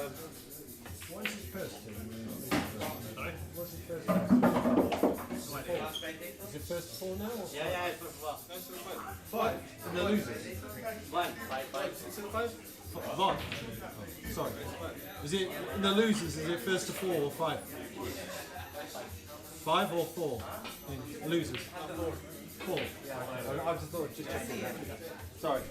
What's his first two? Sorry? What's his first Is it first four now? Or Yeah, it's first four. five? And the losers? Five. Five. Sorry. Is it in the losers? Is it first to four or five? Five or four? In losers. Four. I just thought just checking that. Sorry.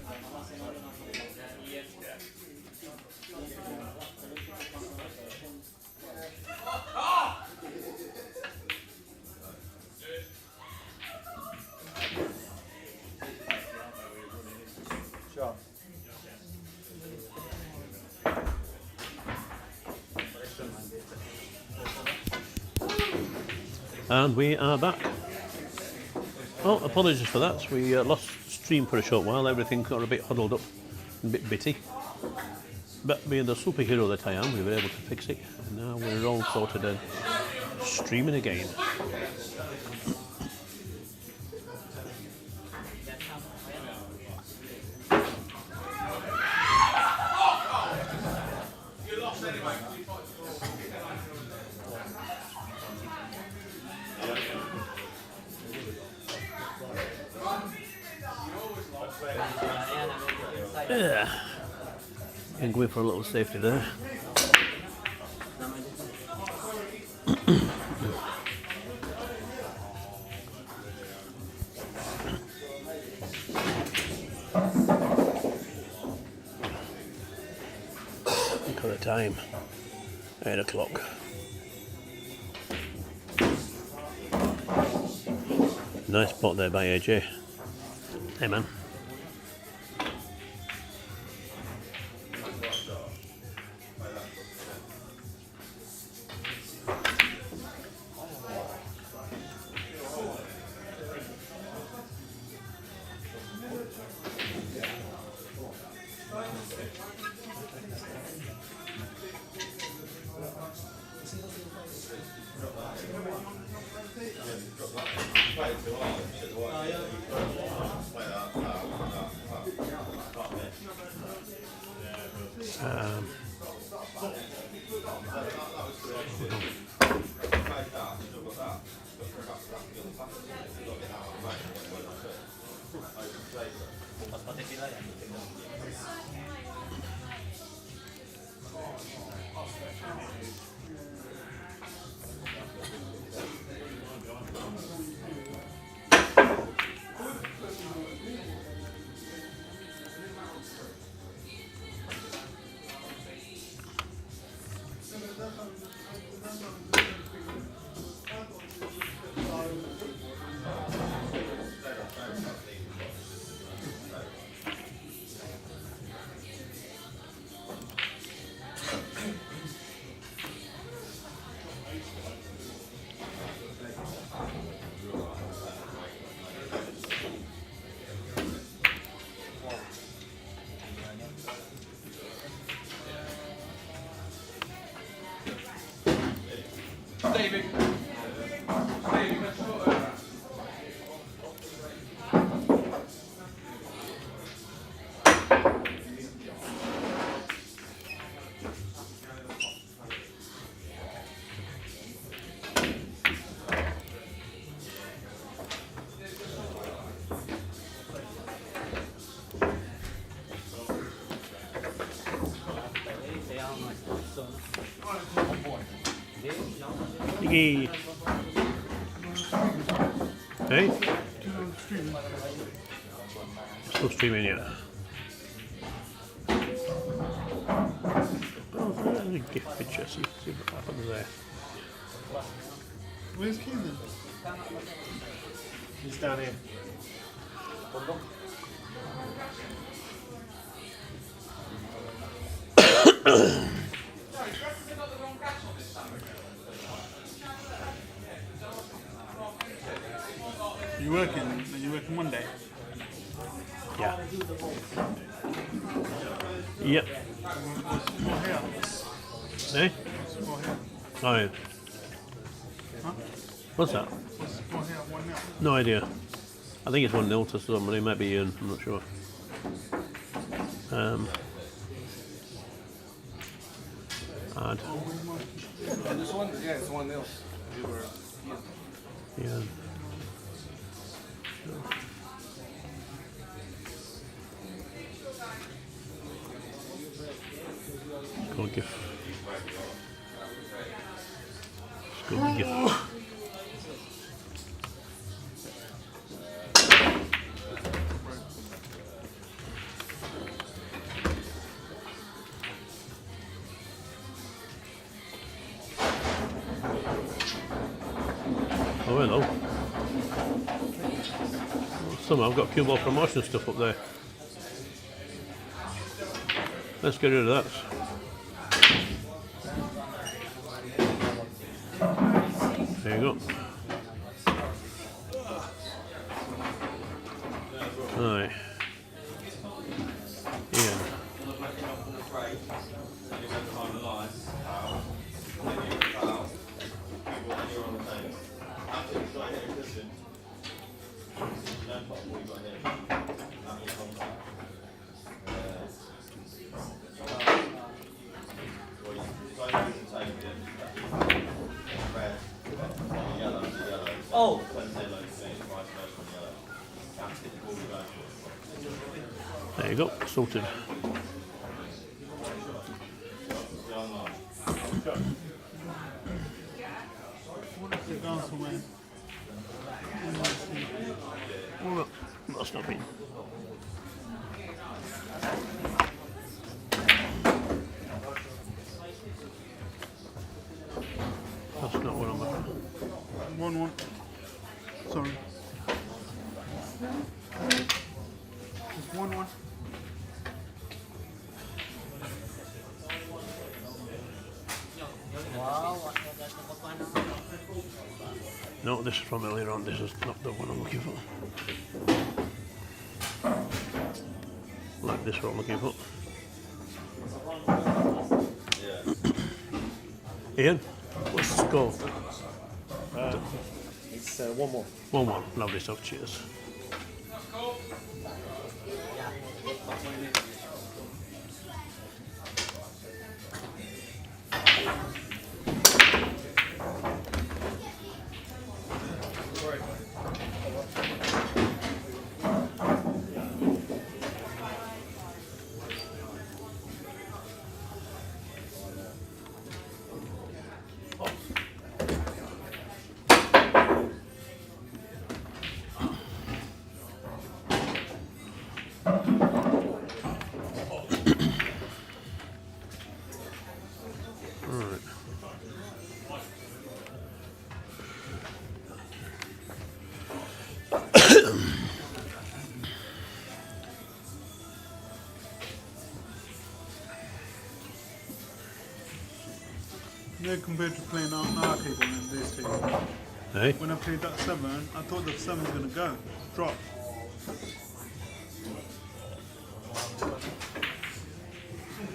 Sure. And we are back. Well, apologies for that. We lost stream for a short while. Everything got a bit huddled up, a bit bitty. But being the superhero that I am, we were able to fix it. And now we're all sorted and streaming again. And going for a little safety there. Look at the time. 8 o'clock. Nice spot there by AJ. Hey man. David. Hey. Hey? Still streaming yet? Oh, there's a gift picture. See what happens there. Where's Keelan? He's down here. You working Monday? Yeah. Yep. More here. Eh? More here. Oh yeah. Huh? What's that? More here, 1-0. No idea. I think it's 1-0 to somebody, maybe Ian, I'm not sure. Hard. And this one, yeah, it's 1-0. We were. Yeah. Good gift. Good gift. Oh, hello. Somehow I've got a few more promotion stuff up there. Let's get rid of that. There you go. Right. Ian. Oh! There you go, sorted. What is it gone somewhere? Well, that's not been. That's not what I'm after. 1-1. Sorry. It's 1-1. No, this is from earlier on. This is not the one I'm looking for. Like this, what I'm looking for. Ian, what's the score? It's 1-1. 1-1. Lovely stuff. Cheers. Yeah, compared to playing on an arcade one in this table. Hey? When I played that 7, I thought that 7 was going to go. Drop.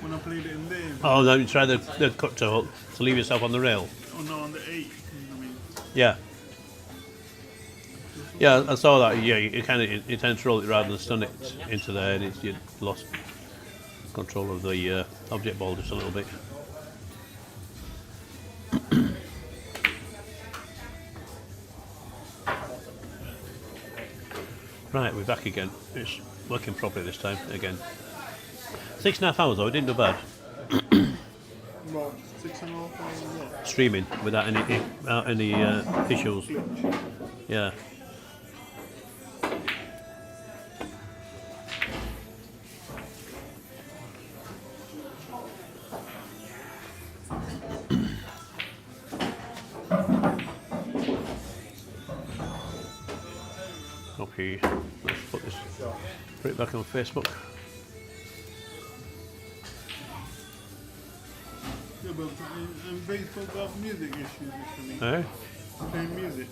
When I played it in there, Oh, no, you try the cut to leave yourself on the rail. oh no, on the 8. I mean, Yeah. Yeah, I saw that. Yeah, you kind of you tend to roll it rather than stun it into there, and you lost control of the object ball just a little bit. Right, we're back again. It's working properly this time again. 6.5 hours though, it didn't do bad. what, 6.5 or what? Streaming without any issues. Yeah. Okay, let's put it back on Facebook. Yeah, but Facebook got music issues actually. Hey? Playing music.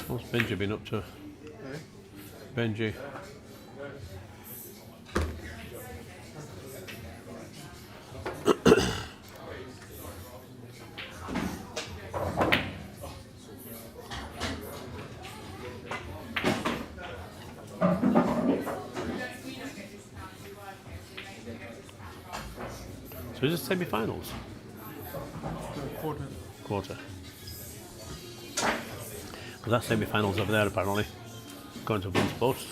What's Benji been up to? Okay. Benji. So is it semi-finals? Quarter. Quarter. Well, that's semi-finals over there apparently. Going to Bourne's post.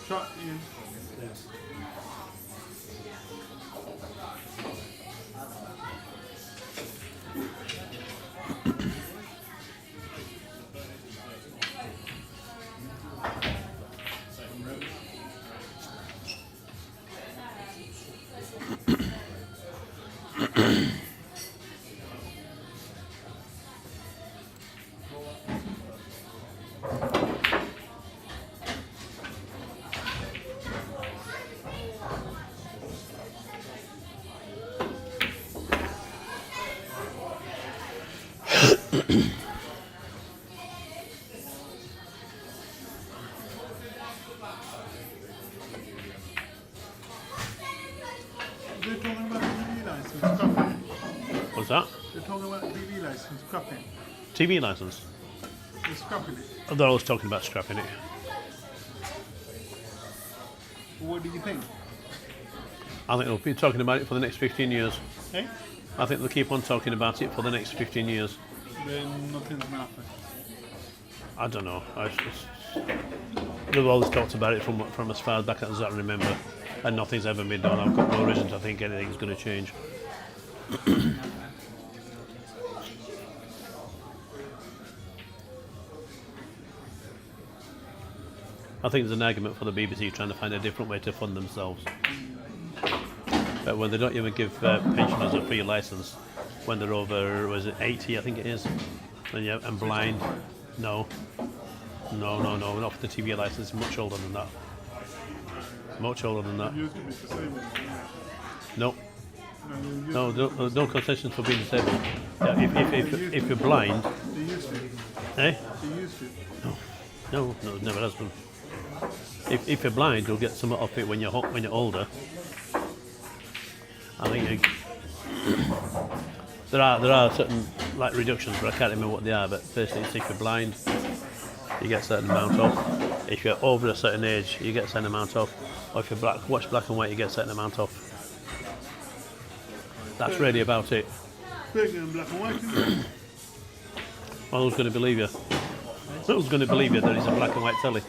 Shot, Ian. Yes. They're talking about the TV license scrapping. What's that? They're talking about the TV license scrapping. TV license. They're scrapping it. They're always talking about scrapping it. What do you think? I think they'll be talking about it for the next 15 years. Eh? I think they'll keep on talking about it for the next 15 years. Then nothing's gonna happen. I don't know. They've always talked about it from as far back as I remember, and nothing's ever been done. I've got no reason to think anything's going to change. I think there's an argument for the BBC trying to find a different way to fund themselves. But when they don't even give pensioners a free licence, when they're over, was it 80, I think it is, and blind, no, not for the TV licence, much older than that. Much older than that. Used to be disabled. No, No, no concessions for being disabled. Yeah, if you're blind, they used to. eh? They used to. No, it never has been. If you're blind, you'll get some off it when you're older. I think there are certain like reductions, but I can't remember what they are. But basically, if you're blind, you get a certain amount off. If you're over a certain age, you get a certain amount off. Or if you watch black and white, you get a certain amount off. That's really about it. Bigger in black and white. Isn't it? Well, who's going to believe you? Who's going to believe you that it's a black and white telly?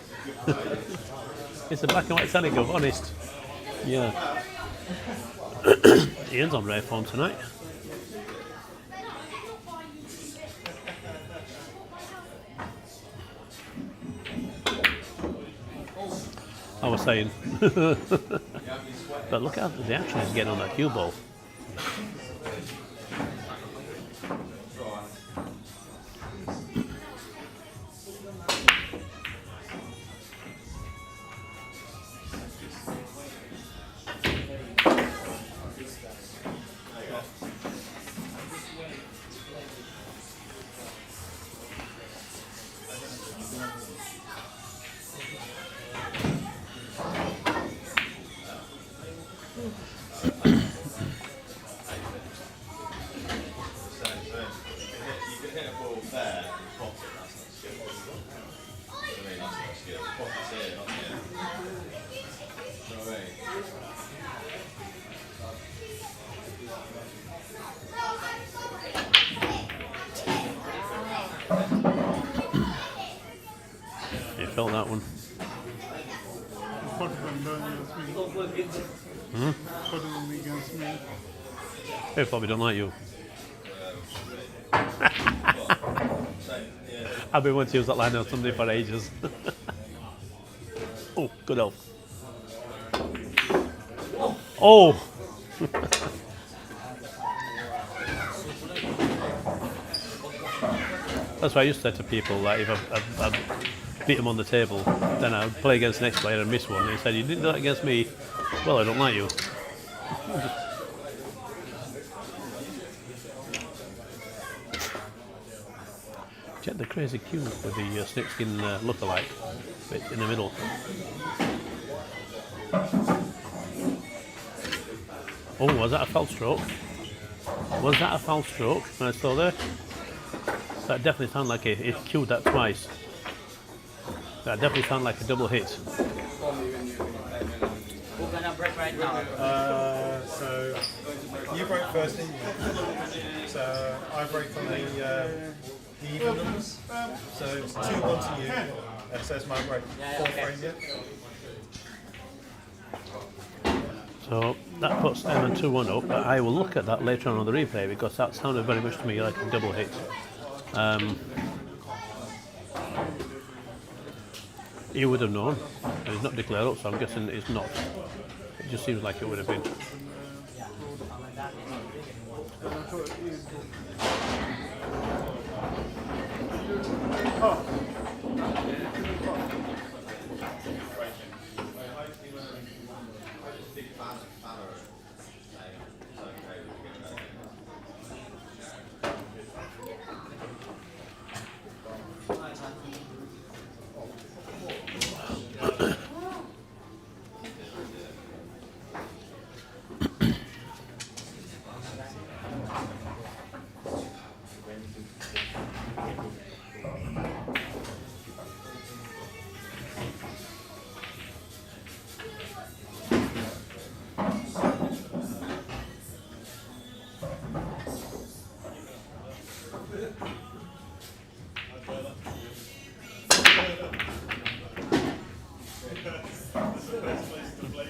It's a black and white telly, go honest. Yeah. Ian's on rare form tonight. I was saying, but look how the action is getting on that cue ball. You felt that one. Put them down against me. Put them against me. They probably don't like you. I've been wanting to use that line on somebody for ages. Oh, good help. Oh! That's why I used to say to people that if I'd beat them on the table, then I'd play against the next player and miss one. And he said, "You did that against me. Well, I don't like you." Check the crazy cue with the snakeskin lookalike bit in the middle. Oh, was that a foul stroke? Was that a foul stroke when I saw there? That definitely sounded like it cued that twice. That definitely sounded like a double hit. We're gonna break right now. So you break first, didn't you? So I break on the even numbers. So it's 2-1 to you. So it's my break. 4 frame, yeah? So that puts Evan 2-1 up, but I will look at that later on the replay because that sounded very much to me like a double hit. He would have known. He's not declared up, so I'm guessing it's not. It just seems like it would have been.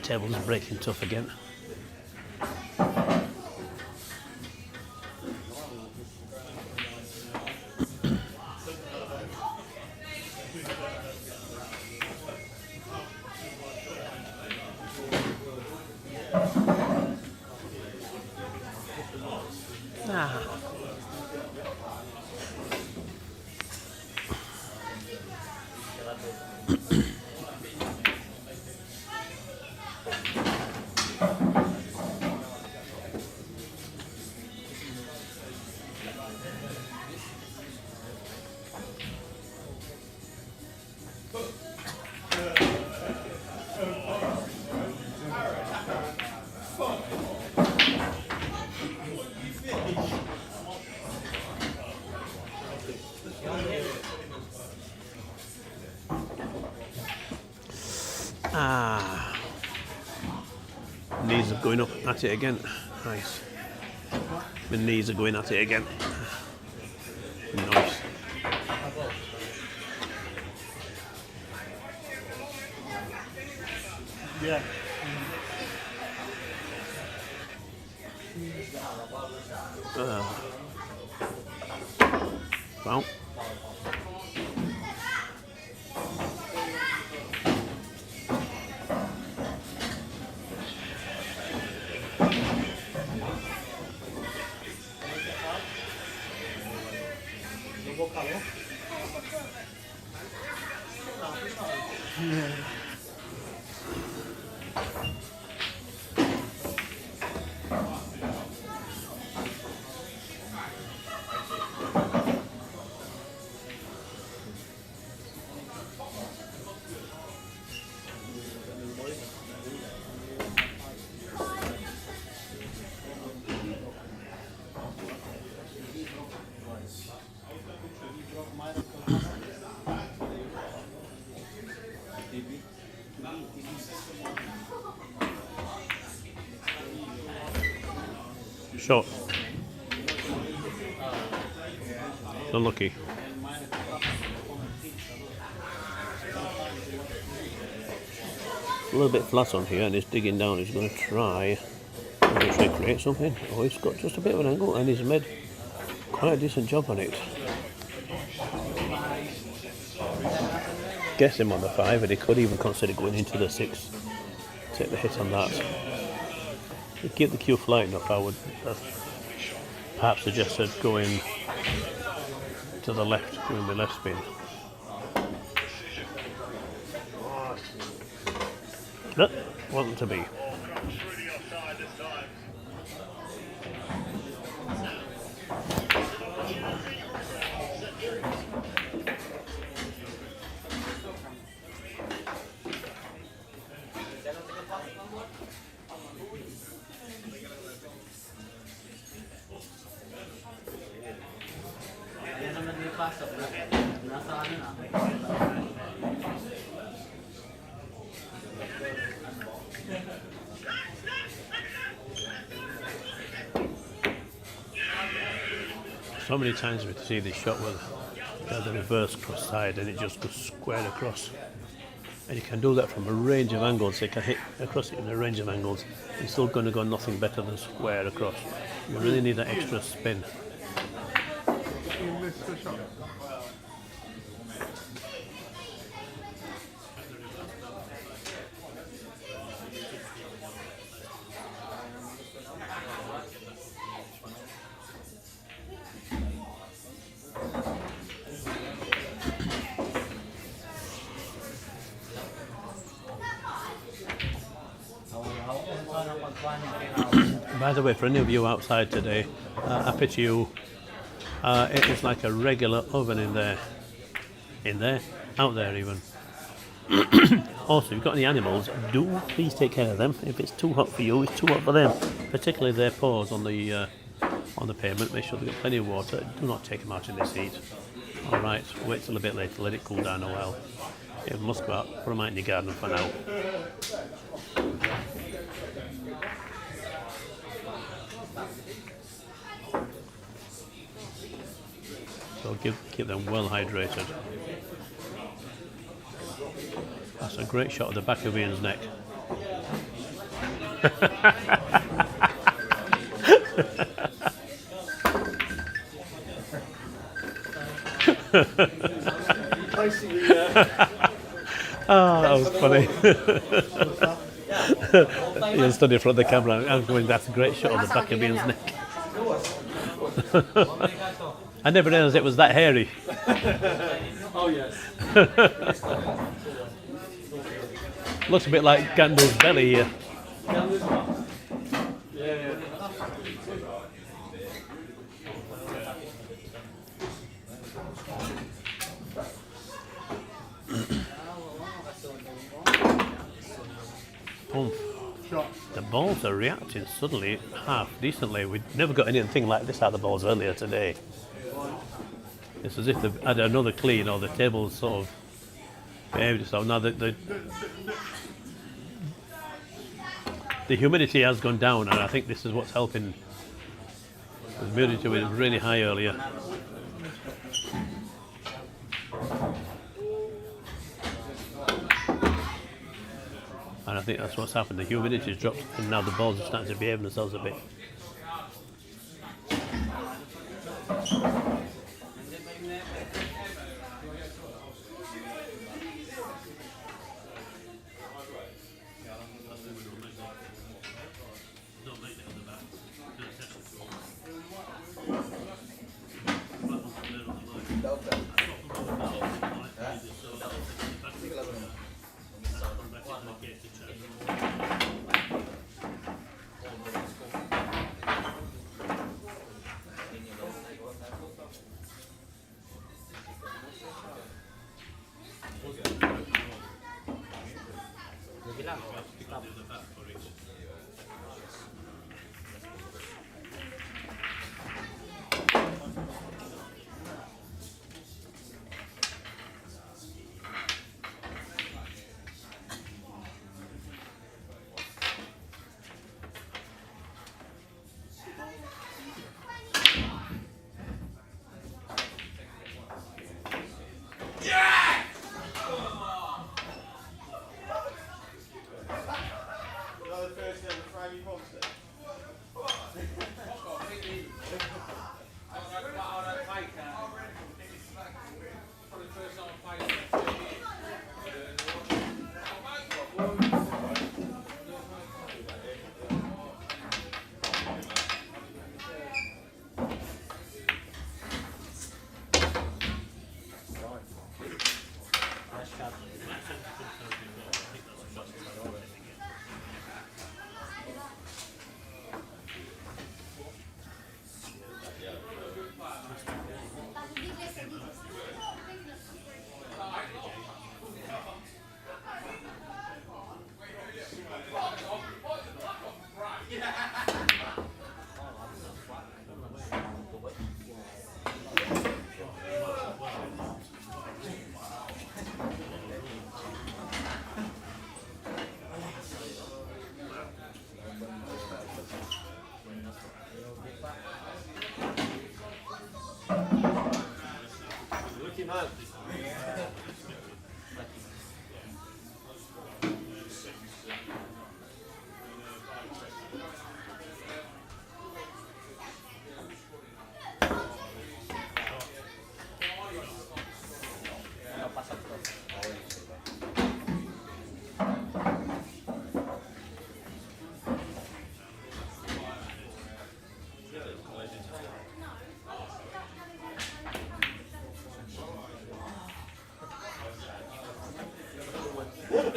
Table's breaking tough again. Knees are going up at it again. Nice. My knees are going at it again. Nice. Yeah. Well. Short. Unlucky. A little bit flat on here and he's digging down. He's going to try to create something. Oh, he's got just a bit of an angle and he's made quite a decent job on it. Guess him on the 5 and he could even consider going into the 6. Take the hit on that. To keep the cue flat enough, I would perhaps suggest going to to the left, doing my left spin. That wasn't to be. Yan naman may pasok na. Nasa ano na. So many times we see this shot where you have the reverse cross side and it just goes square across. And you can do that from a range of angles, so you can hit across it in a range of angles. It's still going to go nothing better than square across. You really need that extra spin. You missed the shot. By the way, for any of you outside today, I picture you, it is like a regular oven in there, out there even. Also, if you've got any animals, do please take care of them. If it's too hot for you, it's too hot for them. Particularly their paws on the pavement. Make sure they've got plenty of water. Do not take them out in this heat. All right, wait till a bit later, let it cool down a while. It must go out. Put them out in your garden for now. So keep them well hydrated. That's a great shot of the back of Ian's neck. Oh, that was funny. Ian stood in front of the camera and I was going, that's a great shot of the back of Ian's neck. I never realised it was that hairy. Oh yes. Looks a bit like Gandalf's belly here. Oomph. The balls are reacting suddenly half decently. We've never got anything like this out of the balls earlier today. It's as if they've had another clean or the table's sort of behaved itself. Now the humidity has gone down and I think this is what's helping. The humidity was really high earlier. And I think that's what's happened. The humidity has dropped and now the balls are starting to behave themselves a bit.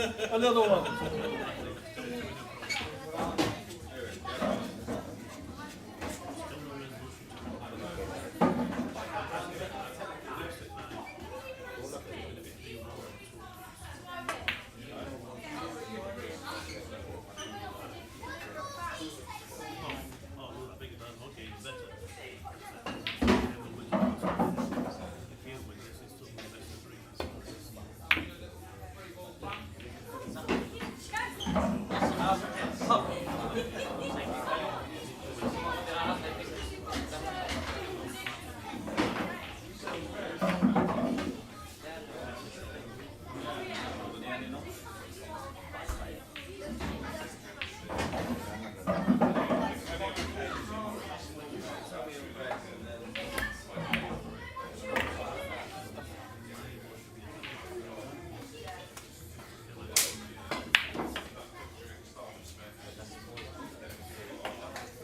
Another one.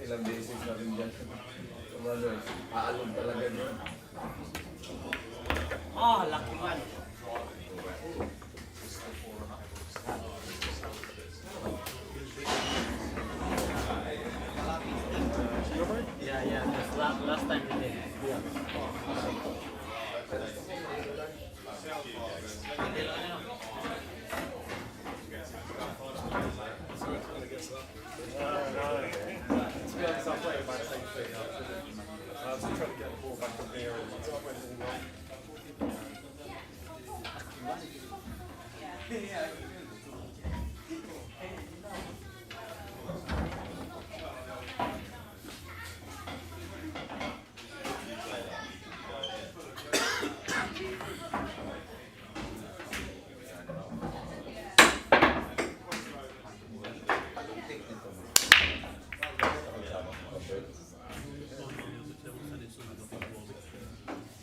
Ilang beses na rin dyan. Kumano, aalog talaga dyan. Ah, lucky man. Yeah, that's last time we did.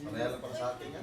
Kaya lang para sa akin yan.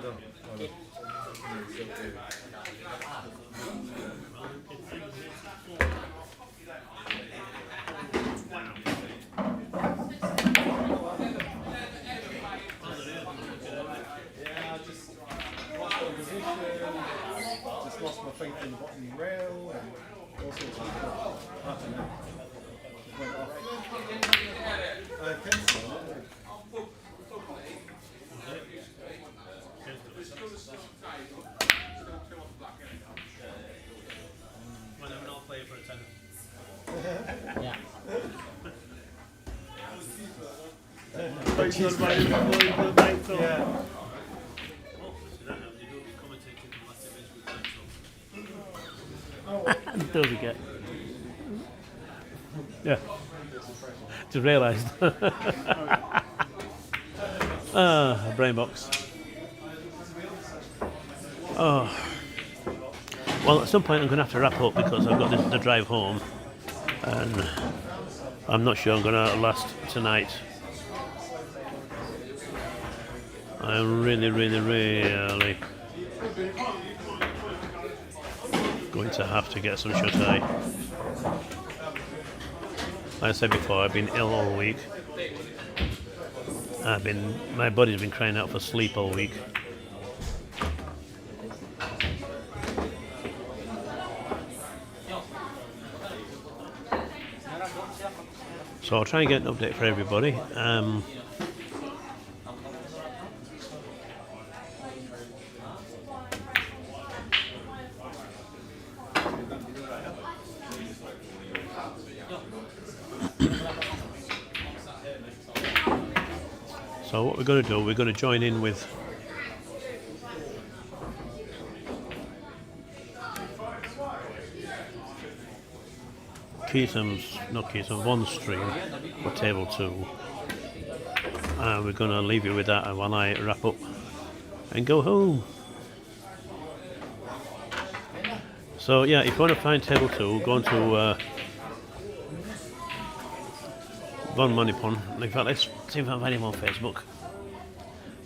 done. Well done. Just lost my feet in the bottom rail and all sorts of stuff. I don't know. Just went off. Cancel, Well, I'm not playing for a tenner. Yeah. Based on my night on. yeah. Until we get. Yeah. Just realised. Brain box. Oh. Well, at some point I'm going to have to wrap up because I've got the drive home, and I'm not sure I'm going to last tonight. I'm really going to have to get some shut eye. Like I said before, I've been ill all week. My body's been crying out for sleep all week. So I'll try and get an update for everybody. So what we're going to do, we're going to join in with one stream for table 2, and we're going to leave you with that while I wrap up and go home. So yeah, if you want to find table 2, go on to Von Moneypon. In fact, let's see if I can find him on Facebook.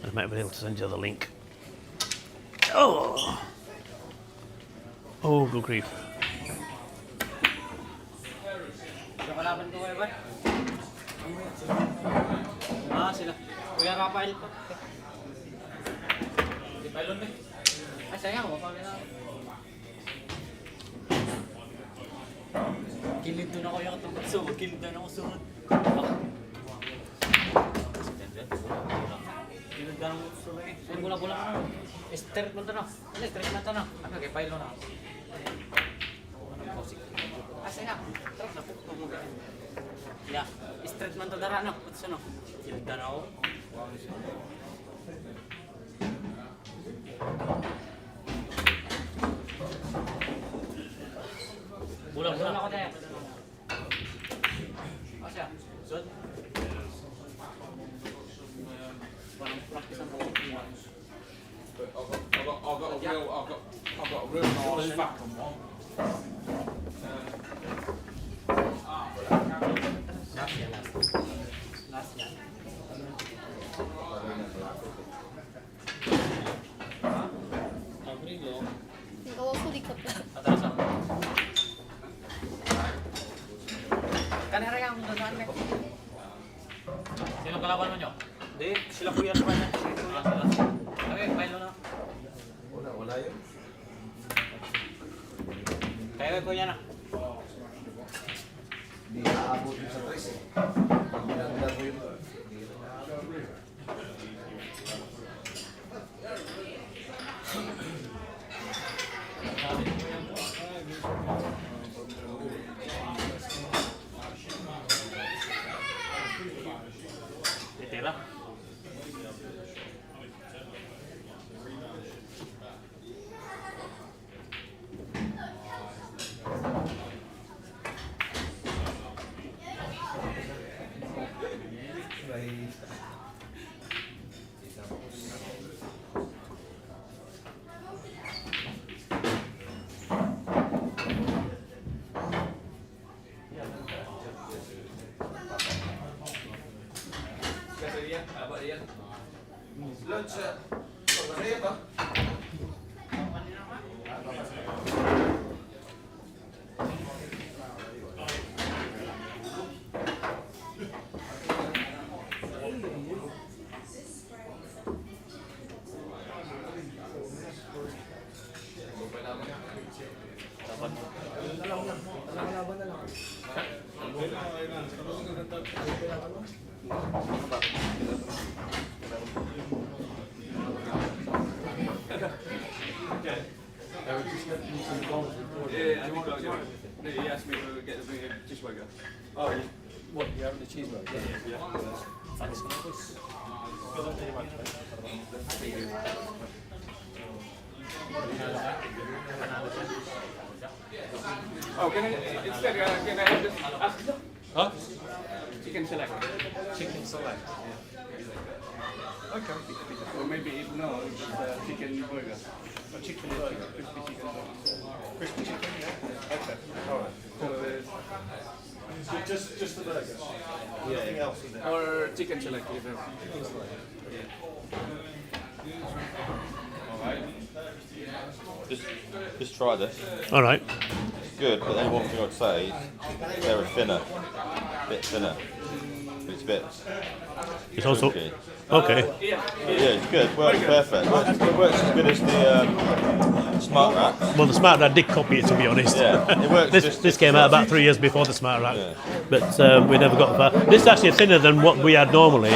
I might be able to send you the link. Oh, good grief. Kalaban ko kayo ba? Sila. Kuya Rafael. Di pa ilon ba? Ay, sayang. Wapagin na. Kilid doon ako yung katungkot sumod. Kilid doon ako sumod. Kilid doon ako sumod eh. Ay, bola-bola ka na. Straight mo ito na. Ano, straight mo ito na. Ano, kaya pailo na. Ay, sayang. Terus na po. Ya, straight man to dara no. Puts ano. Kilid doon ako. Bola-bola ako tayo. Asya, sud. Parang practice ang bawang niya. I've got a real nice back on one. Last yan. Abrilo. Ikaw ako di ka pa. Atras ako. Kanera yung doon na. Sino kalaban mo nyo? Hindi, sila kuya naman yan. Okay, pailo na. Wala yun. Kaya kuya na. Hindi aabot yung sa 3 eh. Pag binagdag ko yun. Titira. Lunch Yeah, I think I do. No, he asked me to get the cheeseburger. Oh, what, you having a cheeseburger? Yeah. Thanks. Oh, can I, instead, can I have this? Huh? Chicken select. Chicken select. Okay. Or maybe if no, just chicken burger. A chicken burger. Crispy chicken burger. Crispy chicken, yeah? Okay. Alright. So, Just the burger? Yeah. Anything else in there? or chicken select if you have. Chicken select. Alright. Just try this. All right. It's good, but then one thing I'd say is they're thinner, a bit thinner. It's a bit It's also chunky. okay. Yeah, it's good. Works perfect. It works as good as the Smart Racks. Well, the Smart Rack did copy it, to be honest. Yeah, it works. This came out about 3 years before the Smart Rack, but we never got far. This is actually thinner than what we had normally,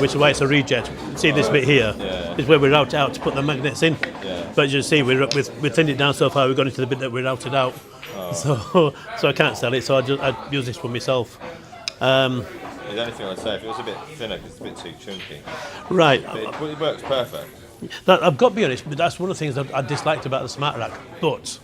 which is why it's a reject. See this bit here is where we route it out to put the magnets in. Yeah. But as you see, we thinned it down so far. We've gone into the bit that we routed out. So I can't sell it. So I use this for myself. The only thing I'd say, if it was a bit thinner, 'cause it's a bit too chunky. Right. But it works perfect. I've got to be honest, but that's one of the things I disliked about the Smart Rack. But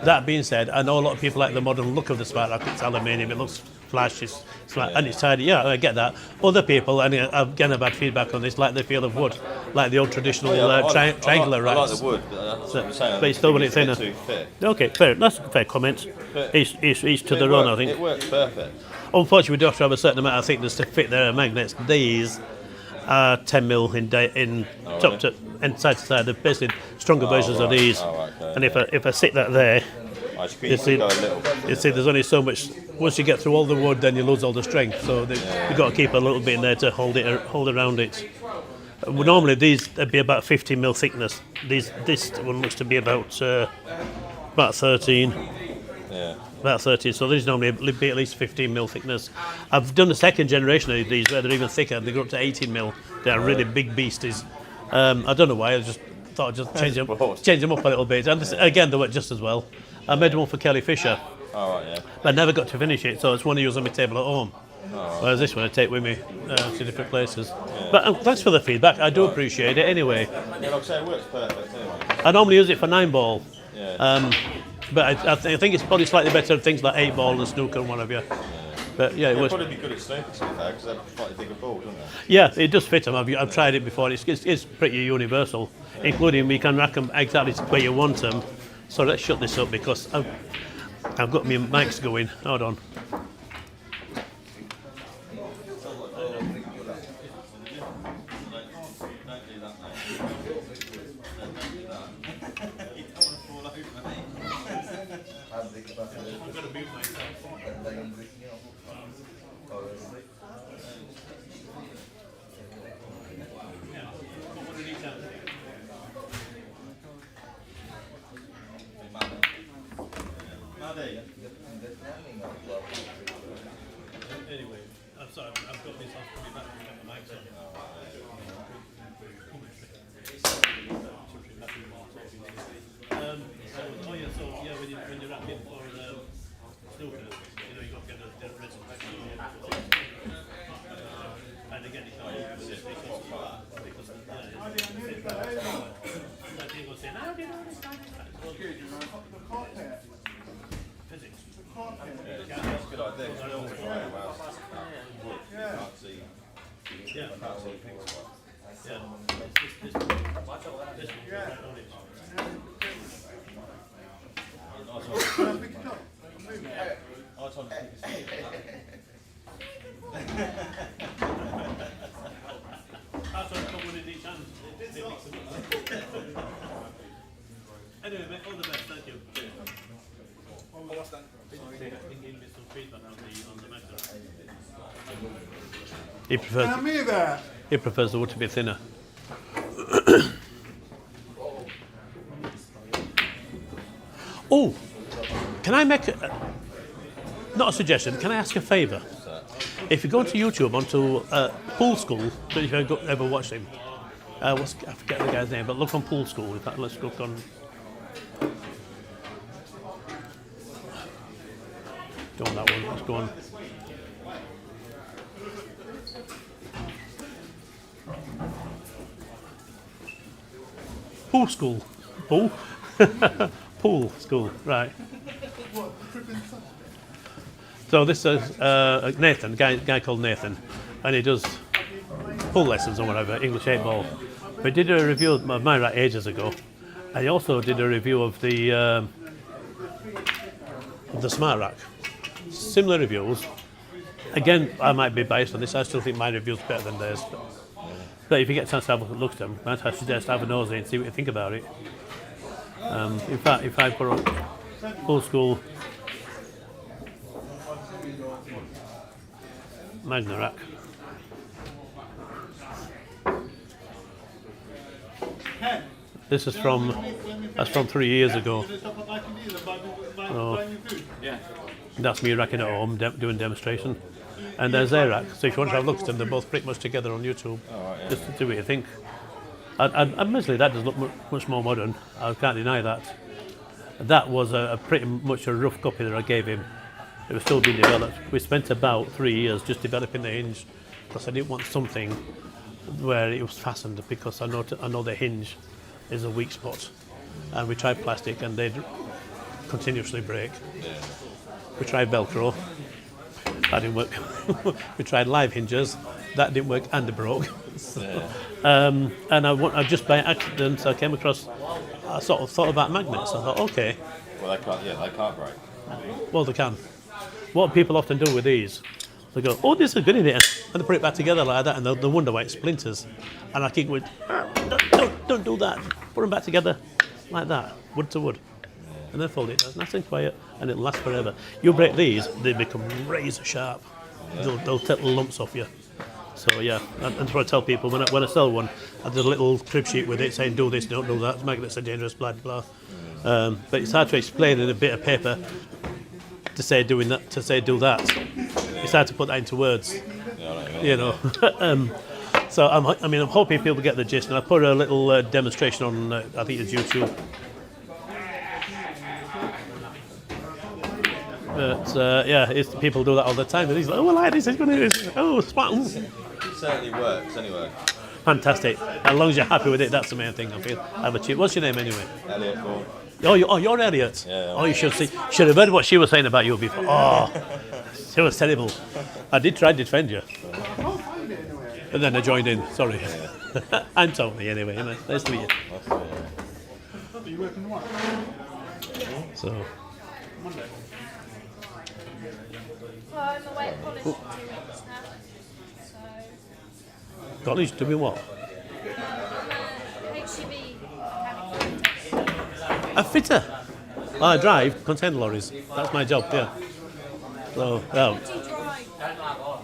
that being said, I know a lot of people like the modern look of the Smart Rack. It's aluminium, it looks flash, it's flat, and it's tidy. Yeah, I get that. Other people, and again, I've had feedback on this, like the feel of wood, like the old traditional triangular I like racks. the wood, but that's what I'm saying. But you still want it It's a bit thinner. too thick. Okay, fair. That's a fair comment. But Each to It their own, works- I think. It works perfect. Unfortunately, we do have to have a certain amount of thickness to fit their magnets. These are 10 mil in top to and side to side. They're basically stronger versions of right. these. Oh, right, okay, And if I sit that there, I just you see, go a little. you see, there's only so much. Once you get through all the wood, then you lose all the strength. So you've got to keep a little bit in there to hold around it. Normally these would be about 15 mil thickness. This one looks to be about 13. Yeah. About 13, so these normally be at least 15 mil thickness. I've done the second generation of these where they're even thicker. They go up to 18 mil. They're really big beasties. I don't know why. I just thought I'd just change them up a little bit. And this, again, they work just as well. I made one for Kelly Fisher. All right, yeah. But I never got to finish it, so it's one I use on my table at home. Whereas this one I take with me to different places. Yeah. But thanks for the feedback. I do appreciate it anyway. Yeah, like I say, it works perfect anyway. I normally use it for 9-ball. Yeah. But I think it's probably slightly better than things like 8-ball and snooker and what have you. But yeah, it It'd was. probably be good at snooker, to be fair, because they're slightly bigger balls, aren't they? Yeah, it does fit them. I've tried it before. It's pretty universal, including we can rack them exactly to where you want them. So let's shut this up because I've got my mics going. Hold on. Anyway, I'm sorry, I've got this. I'll put it back and get my mics on. When you're wrapping for snooker, you've got to get the resin. And again, it's not because people say, how do you know this kind of physics. That's a good idea. Because I always try it well. Wood, you can't see. Yeah. You can't see things. Yeah. This on it. That's what I'm in each hand. Anyway, mate, all the best. Thank you. He prefers. Tell me that. He prefers the wood to be thinner. Oh, can I make not a suggestion? Can I ask a favour? If you go onto YouTube onto Pool School, if you ever watched him, I forget the guy's name, but look on Pool School. In fact, let's look on. Go on that one. Let's go on. Pool School. Pool? Pool School, right. So this is Nathan, guy called Nathan, and he does pool lessons or whatever, English 8-ball. But he did a review of my rack ages ago, and he also did a review of the Smart Rack. Similar reviews. Again, I might be biased on this. I still think my review's better than theirs. But if you get a chance to have a look at them, I suggest have a nosy and see what you think about it. In fact, if I put up Old School Magna Rack, this is from 3 years ago. So, that's me racking at home, doing demonstration. And there's their rack. So if you want to have a look at them, they're both pretty much together on YouTube. Just to see what you think. Admittedly, that does look much more modern. I can't deny that. That was a pretty much a rough copy that I gave him. It was still being developed. We spent about 3 years just developing the hinge because I didn't want something where it was fastened, because I know the hinge is a weak spot. And we tried plastic and they'd continuously break. We tried Velcro. That didn't work. We tried live hinges. That didn't work and they broke. And I just by accident I came across. I sort of thought about magnets. I thought, okay. Well, they can't. Yeah, they can't break. Well, they can. What people often do with these, they go, "Oh, this is a good idea," and they put it back together like that, and they wonder why it splinters. And I keep going, "Don't do that. Put them back together like that, wood to wood." And then fold it. It's nice and quiet, and it'll last forever. You break these, they become razor sharp. They'll take lumps off you. So yeah, and that's what I tell people when I sell one. I did a little crib sheet with it saying, "Do this, don't do that. Magnets are dangerous." Blah blah. But it's hard to explain in a bit of paper to say doing that. To say do that. It's hard to put that into words. You know. So I'm hoping people get the gist. And I put a little demonstration on. I think it's YouTube. But yeah, people do that all the time. And he's like, "Oh, I like this. It's going to do this. Oh, sparkles." It certainly works anyway. Fantastic. As long as you're happy with it, that's the main thing. I feel. What's your name anyway? Elliot, cool. You're Elliot. Yeah. Oh, you should see. Should have heard what she was saying about you before. Oh, she was terrible. I did try to defend you, and then I joined in. Sorry. I'm Tony anyway. Nice to meet you. Are you working what? So. Monday. Well, I'm away at college for 2 weeks now. So, College doing what? I'm a HGV mechanic. A fitter. I drive container lorries. That's my job. Yeah. So, well, Do you drive?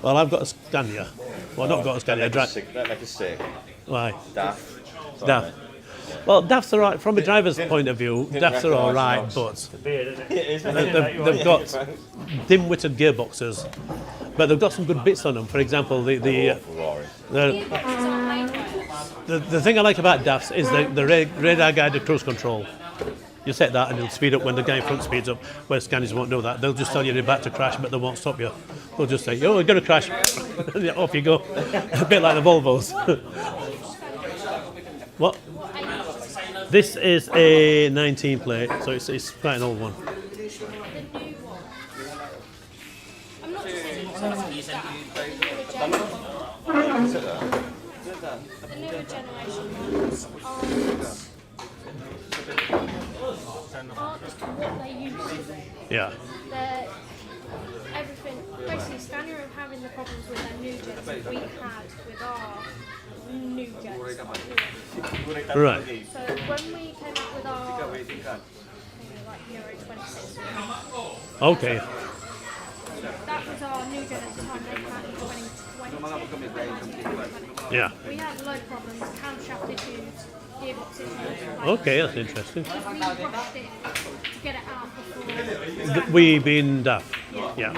well, I've got a Scania. Well, I've not got a Scania. I drive. Don't make us sick. Why? Daft. Daft. Well, DAFs are right from a driver's point of view. DAFs are all right, but they've got dim-witted gearboxes, but they've got some good bits on them. For example, the thing I like about DAFs is the radar-guided cruise control. You set that and it'll speed up when the guy in front speeds up, where Scanias won't do that. They'll just tell you they're about to crash, but they won't stop you. They'll just say, "Oh, we're going to crash." Off you go. A bit like the Volvos. What? This is a 19 plate, so it's quite an old one. The new one. I'm not just saying the newer generation ones aren't what they used to be. Yeah. everything. Basically, Scania are having the problems with their new jets that we had with our new jets. Right. So when we came up with our like Euro 26, Okay. that was our new jet at the time. They had in 2020. Yeah. We had a load of problems, camshaft issues, gearbox issues. Okay, that's interesting. We rushed it to get it out before. We being daft. Yeah.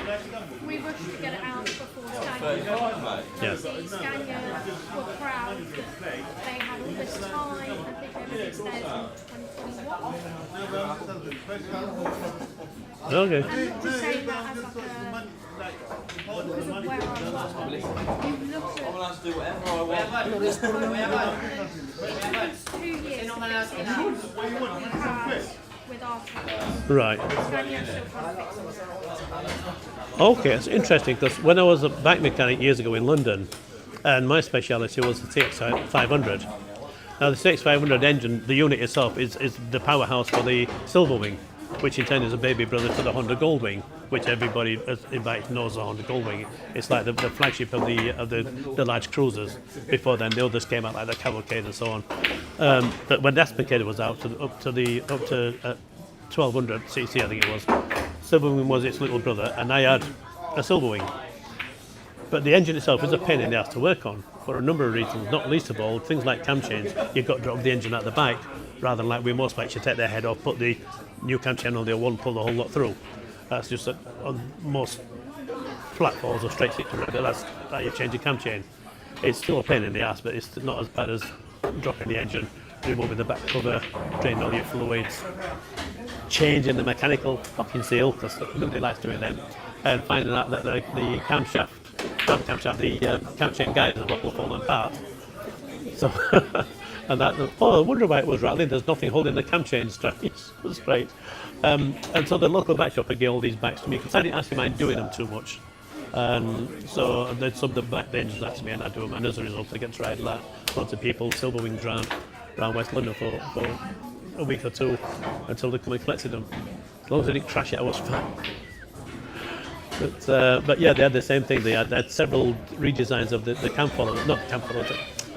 We rushed to get it out before Scania. Yeah. See, Scania were proud. They had all this time. I think they released theirs in 2021. Okay. And to say that as like a, because of where I was, you look at to do whatever I want. it was 2 years to fix it up with our trucks. Right. Scania still trying to fix it. Okay, it's interesting because when I was a bike mechanic years ago in London, and my speciality was the TX500. Now the TX500 engine, the unit itself, is the powerhouse for the Silverwing, which in turn is a baby brother to the Honda Goldwing, which everybody in bike knows the Honda Goldwing. It's like the flagship of the large cruisers. Before then, the others came out like the Cavalcade and so on. But when the Aspencade was out up to 1200 cc, I think it was, Silverwing was its little brother, and I had a Silverwing. But the engine itself is a pain in the ass to work on for a number of reasons, not least of all things like cam chains. You've got to drop the engine out the bike, rather than like with most bikes, you take their head off, put the new cam chain on the one, pull the whole lot through. That's just on most platforms or straight six, that's like you change the cam chain. It's still a pain in the ass, but it's not as bad as dropping the engine, removing the back cover, draining all your fluids, changing the mechanical fucking seal, because nobody likes doing them, and finding out that the camshaft, not the camshaft, the cam chain guide is what will fall apart. So, and that, I wonder why it was rattling. There's nothing holding the cam chain straight. And so the local bike shop would give all these bikes to me because I didn't actually mind doing them too much. So they'd sub the back the engines out to me and I do them, and as a result I get to ride lots of people Silverwings around West London for a week or two until they come and collected them. As long as they didn't crash it, I was fine. But yeah, they had the same thing. They had several redesigns of the cam followers, not cam followers,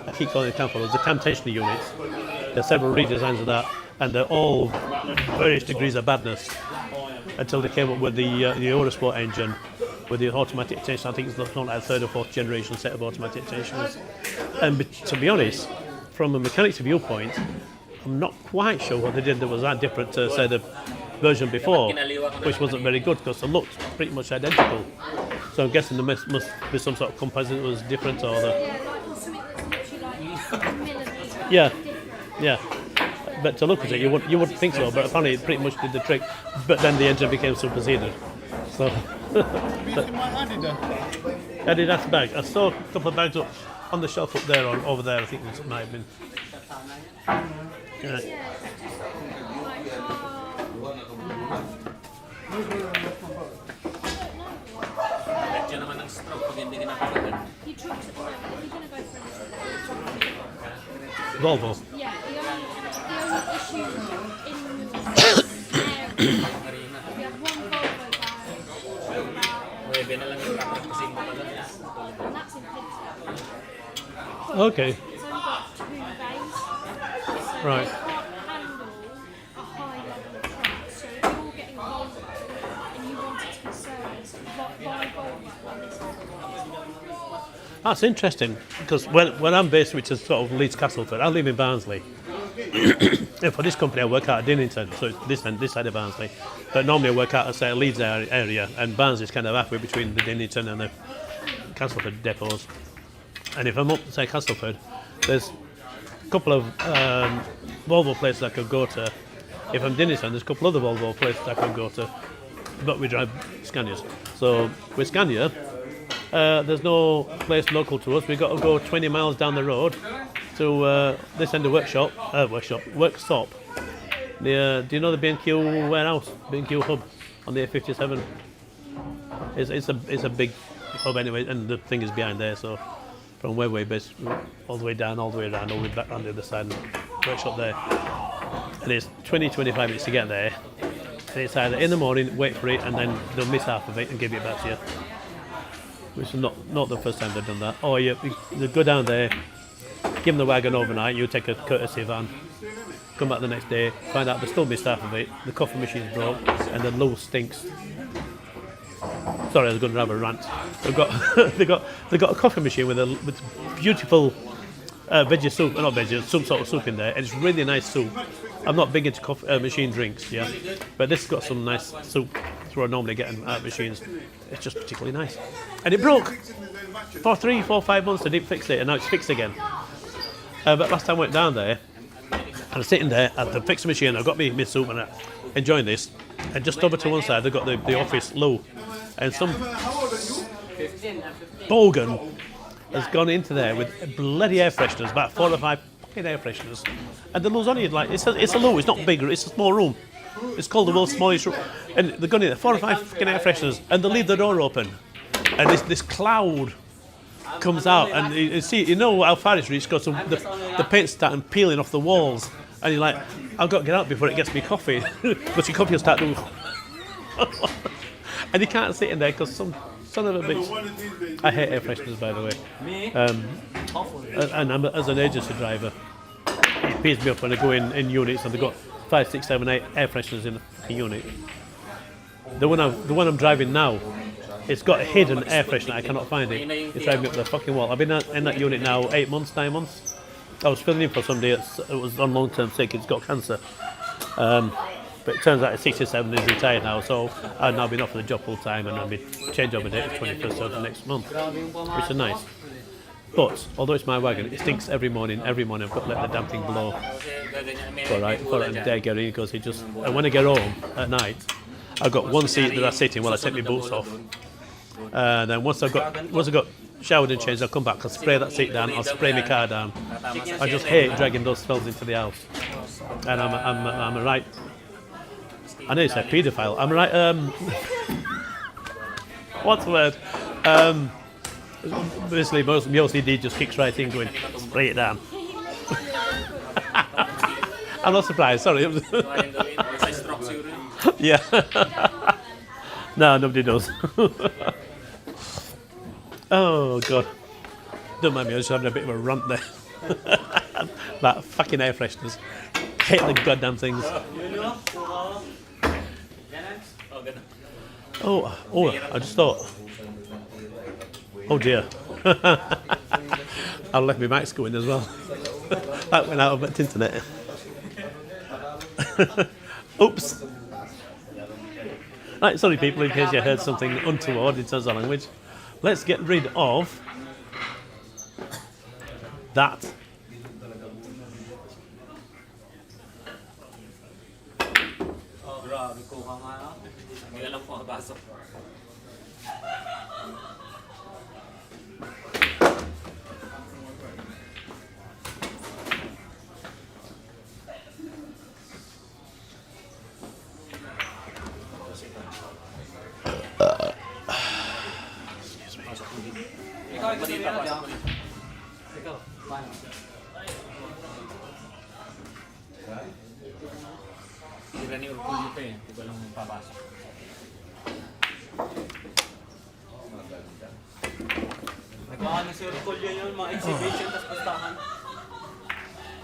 I keep calling it cam followers, the cam tensioner units. There's several redesigns of that, and they're all various degrees of badness until they came up with the Eurosport engine with the automatic tension. I think it's not like a third or fourth generation set of automatic tensioners. And to be honest, from a mechanic's viewpoint, I'm not quite sure what they did that was that different to, say, the version before, which wasn't very good because they looked pretty much identical. So I'm guessing there must be some sort of composite that was different, or the... Yeah, like something that's literally like a millimetre. Yeah, yeah. But to look at it, you wouldn't think so, but apparently it pretty much did the trick. But then the engine became superseded. So... Adidas bag. I saw a couple of bags up on the shelf up there, or over there, I think it might have been. Yeah. Medyo naman ng stroke pag hindi kinakalagan. You trucks at the moment, if you're going to go for anything, Volvo. yeah, the only issue in area, we have one Volvo bag, Pwede na lang yung kapag kasi mo pala. and that's in Pittsburgh. Okay. It's only got 2 bays, so Right. it can't handle a high level of truck. So if you're getting a Volvo and you want it to be serviced, buy Volvo on this one. That's interesting because where I'm based, which is sort of Leeds Castleford, I live in Barnsley. And for this company, I work out at Dinnington, so it's this side of Barnsley. But normally I work out at, say, Leeds area, and Barnsley is kind of halfway between the Dinnington and the Castleford depots. And if I'm up, say, Castleford, there's a couple of Volvo places I could go to. If I'm Dinnington, there's a couple other Volvo places I could go to, but we drive Scanias. So with Scania, there's no place local to us. We've got to go 20 miles down the road to this end of workshop. Do you know the B&Q warehouse, B&Q hub on the A57? It's a big hub anyway, and the thing is behind there. So from where we're based, all the way down, all the way around, all the way back on the other side, and workshop there. And it's 20-25 minutes to get there. So it's either in the morning, wait for it, and then they'll miss half of it and give it back to you. Which is not the first time they've done that. Or you go down there, give them the wagon overnight, you take a courtesy van, come back the next day, find out they still missed half of it, the coffee machine's broke, and the loo stinks. Sorry, I was going to have a rant. They've got a coffee machine with beautiful veggie soup, not veggie, some sort of soup in there, and it's really nice soup. I'm not big into coffee machine drinks, yeah, but this has got some nice soup. That's what I normally get in machines. It's just particularly nice, and it broke for 3, 4, 5 months. I didn't fix it, and now it's fixed again. But last time I went down there, I was sitting there at the fixed machine. I got my soup and enjoying this, and just over to one side, they've got the office loo, and some bogan has gone into there with bloody air fresheners, about 4 or 5 fucking air fresheners, and the loo's only like it's a loo. It's not big. It's a small room. It's called the world's smallest room, and they've gone in there 4 or 5 fucking air fresheners, and they leave the door open, and this cloud comes out, and you know how far it's reached because the paint's starting peeling off the walls, and you're like, I've got to get out before it gets me coffee, but your coffee will start to. And you can't sit in there because some son of a bitch. I hate air fresheners, by the way. And I'm, as an agency driver, it pees me up when I go in units and they've got 5, 6, 7, 8 air fresheners in a unit. The one I'm driving now, it's got a hidden air freshener. I cannot find it. It's driving me up the fucking wall. I've been in that unit now 8 months, 9 months. I was filling in for somebody that was on long-term sick. He's got cancer. But it turns out at 67 he's retired now, so I've now been offered a job full time, and I'll be changeover date the 21st of next month, which is nice. But although it's my wagon, it stinks every morning. Every morning I've got to let the damn thing blow. For a day getting, because it just. And when I get home at night, I've got one seat that I sit in while I take my boots off. And then once I've got showered and changed, I'll come back. I'll spray that seat down. I'll spray my car down. I just hate dragging those smells into the house. And I'm a right. I know you said paedophile. I'm right. What's the word? Basically, my OCD just kicks right in, going spray it down. I'm not surprised. Sorry. Yeah. No, nobody does. Oh God. Don't mind me. I was having a bit of a rant there. About fucking air fresheners. Hate the goddamn things. Oh, I just thought. Oh dear. I left my mics going as well. That went out of the internet. Oops. Right, sorry people, in case you heard something untoward in terms of language. Let's get rid of that.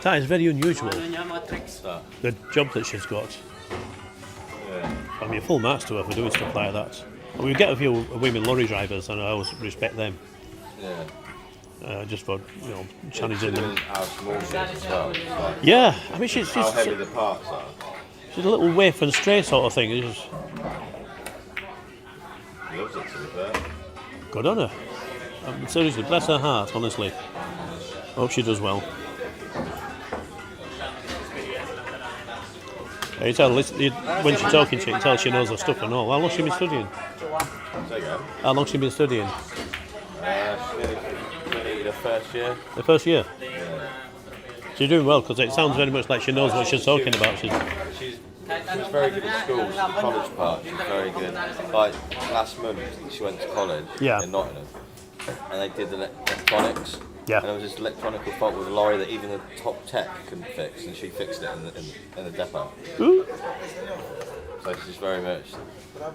That is very unusual. The job that she's got. I mean, full marks to her for doing stuff like that. We get a few women lorry drivers, and I always respect them. Yeah. Just for challenging them. How small she is as well. Like yeah, I mean she's how heavy the parts are. She's a little waif and stray sort of thing. It's just Loves it, to be fair. good on her. Seriously, bless her heart, honestly. Hope she does well. You tell when she's talking to you, you tell she knows her stuff and all. How long has she been studying? How long has she been studying? She's the first year. The first year? Yeah. She's doing well, because it sounds very much like she knows what she's talking about. She's very good at school. She's the college part. She's very good. Like last month, she went to college in Nottingham, and they did electronics. Yeah. And there was this electronical fault with a lorry that even the top tech couldn't fix, and she fixed it in the depot. Ooh. So she's very much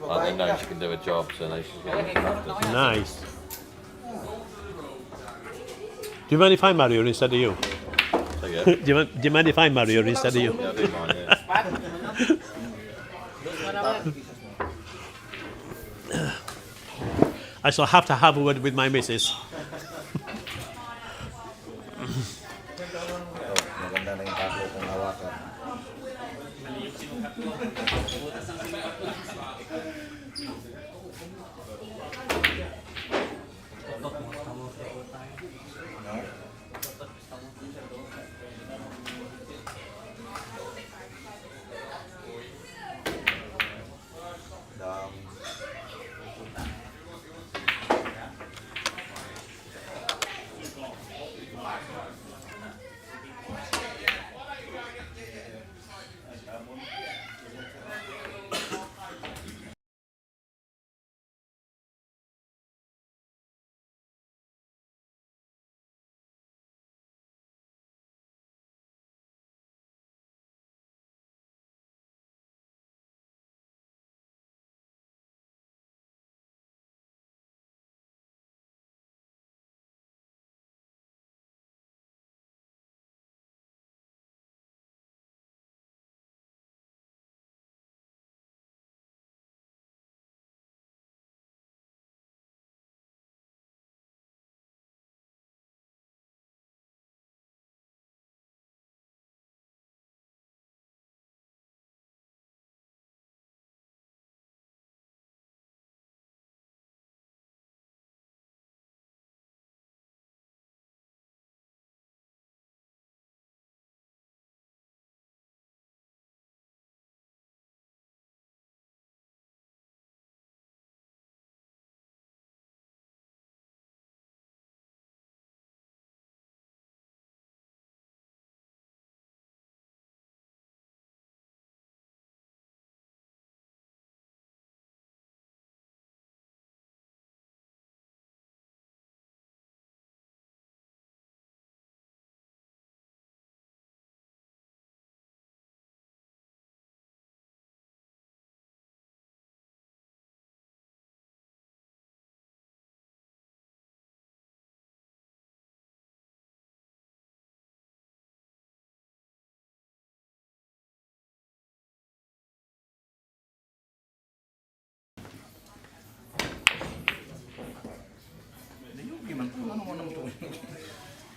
like they know she can do a job, so they she's going to look after. Nice. Do you mind if I marry her instead of you? So yeah, do you mind if I marry her instead of you? yeah, I do mind. Yeah. I shall have to have a word with my missus. Maganda na yung tapo kung hawakan.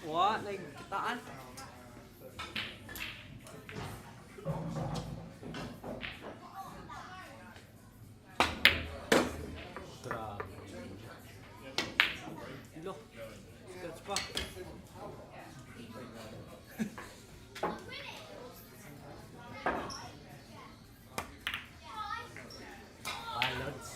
Wah, lagi kitaan. Loh, scratch pa. Pilots.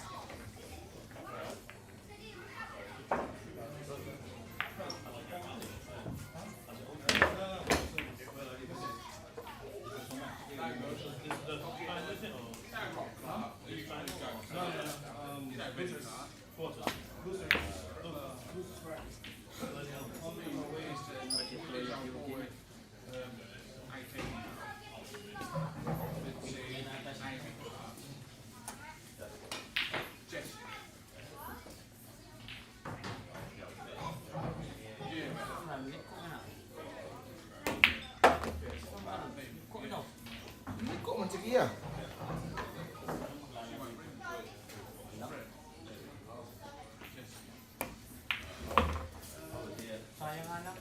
Kok macam iya? Sayang anak.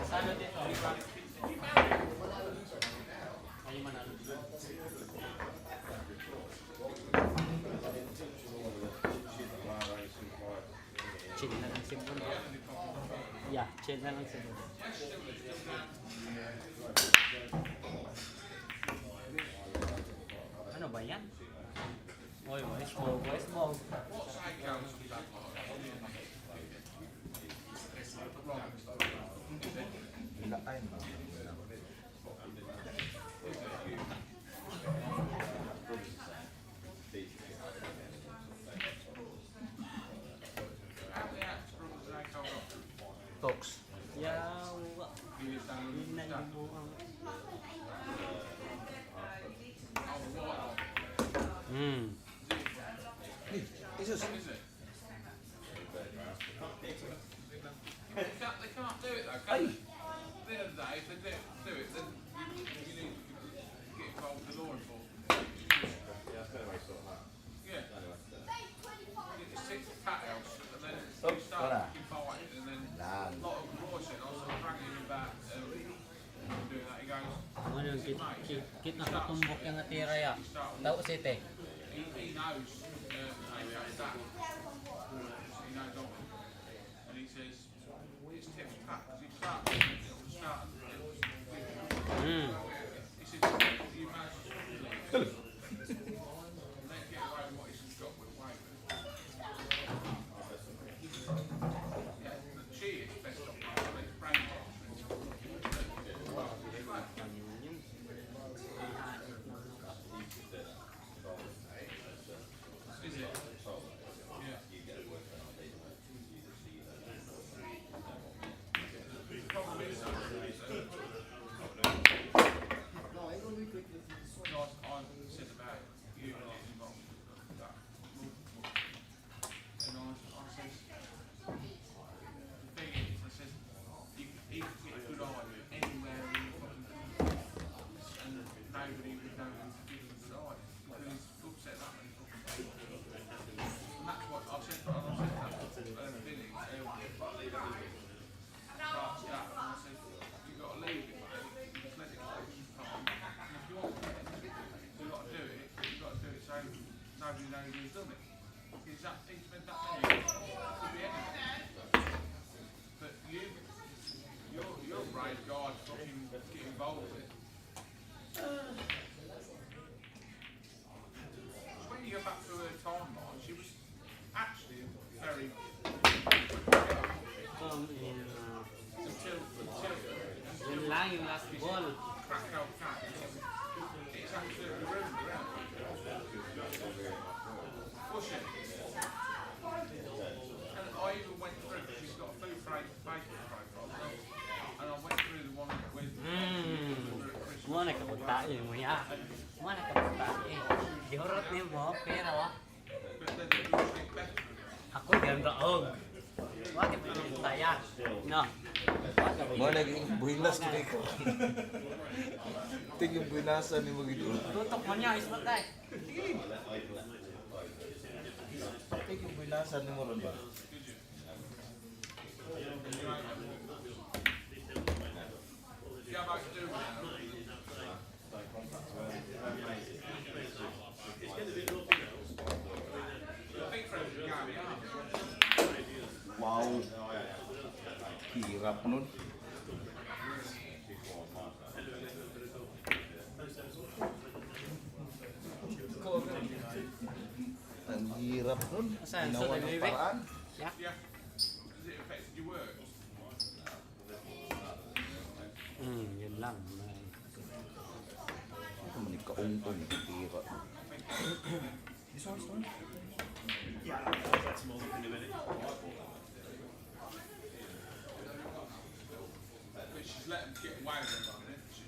Sana din, Ay, manalo. Chill na lang si Bourne. Yeah, chill na lang si Bourne. Ano ba yan? Oy, voice mo. Jesus. They can't do it though, can they? At the end of the day, if they do it, then you need to get involved with the law enforcement. Yeah. It's 6 fat house, and then you start fucking fighting, and then a lot of boys said, I was bragging him about doing that. He goes, Ano yung kit na katumbok yung natira ya. Tao sete. he knows that. He knows of it. And he says, it's Tim's pack, because he started it'll start. He says, you managed to leave. Let get away with what he's got with away with. Yeah, the cheese best of all, it's brain Is it? Yeah. Problem is, I said about you getting involved with that. And I said, the thing is, I said, he could get a good eye anywhere in the fucking country, and nobody would know him to give him a good eye, because he's upset that many fucking people. And that's what I said that to Billy, I said, you've got to leave it, mate, just let it go some time, and if you want to, you've got to do it, you've got to do it so nobody knows who's done it. He's spent that many years, it could be anything. But you're a brave guy to fucking get involved with it. When you go back to her timeline, she was actually very until Yun lang yung last ball. Krakow cat. It's absolutely ruined around. Push it. And I even went through, because she's got a food Facebook profile as well, and I went through the one with Mo na kapunta mo ya. Mo na kapunta Dihurot niyo mo, pero but then it was a bit better. ako ganda og. Wag mo kapunta ya. No. Mo naging buhilas kini ko. Tingin yung buhinasan ni mo gitu. Tutok mo niya, ismat tay. Tingin yung buhinasan ni mo ron ba? Yeah, I do now. Big friends with Gary, aren't you? Wow. Hirap nun. Ang hirap nun. Saan? Ginawa So, ng nag-ibig? paraan. Yeah. Has it affected your work? Yun lang. Ano man ikaungkong tira. But she's let them get away with it, hasn't she?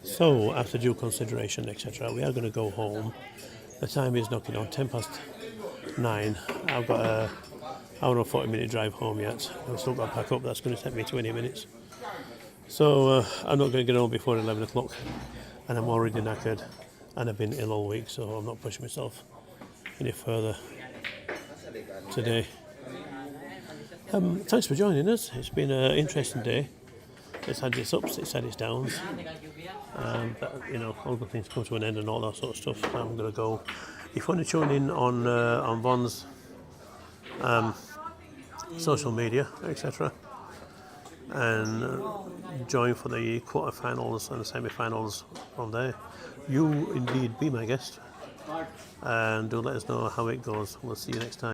So, after due consideration, etc., we are going to go home. The time is knocking on 9:10. I've got a hour and 40-minute drive home yet. I've still got to pack up. That's going to take me 20 minutes. So, I'm not going to get home before 11 o'clock. And I'm already knackered. And I've been ill all week, so I'm not pushing myself any further today. Thanks for joining us. It's been an interesting day. It's had its ups, it's had its downs. But, you know, all good things come to an end and all that sort of stuff. I'm going to go. If you want to tune in on Von's social media, etc., and join for the quarterfinals and semi-finals from there. You indeed be my guest, and do let us know how it goes. We'll see you next time.